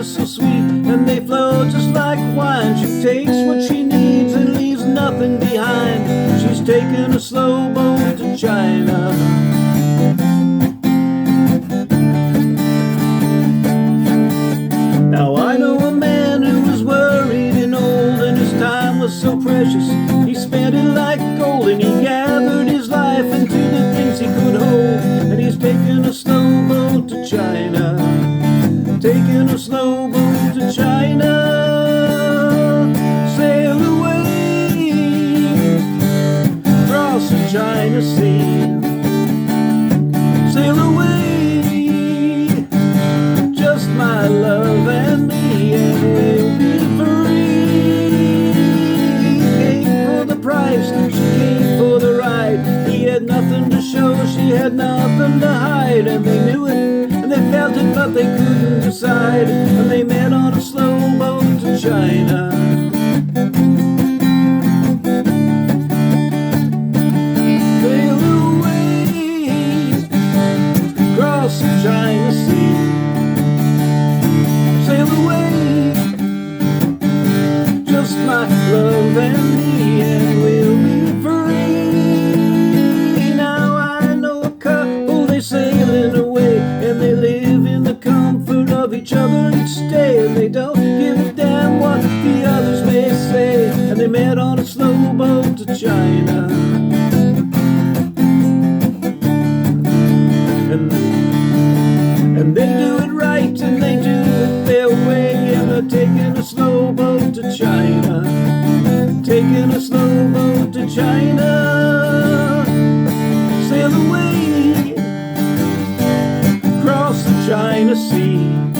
just so sweet, and they flow just like wine. She takes what she needs and leaves nothing behind. She's taking a slow boat to China. Now I know a man who was worried and old, and his time was so precious. He spent it like gold, and he gathered his life into the things he could hold. And he's taking a slow boat to China, taking a slow boat to China. Sail away across the China Sea. Sail away, just my love and me, and we'll be free. He came for the price, she came for the ride. He had nothing to show, she had nothing to hide. And they knew it, and they felt it, but they couldn't decide. And they met on a slow boat to China. Sail away across the China Sea. Sail away, just my love and me, and we'll be free. Now I know a couple, they sailing away, and they live in the comfort of each other each day, and they don't give a damn what the others may say. And they met on a slow boat to China. And they do it right, and they do it their way, and they're taking a slow boat to China, taking a slow boat to China. Sail away across the China Sea.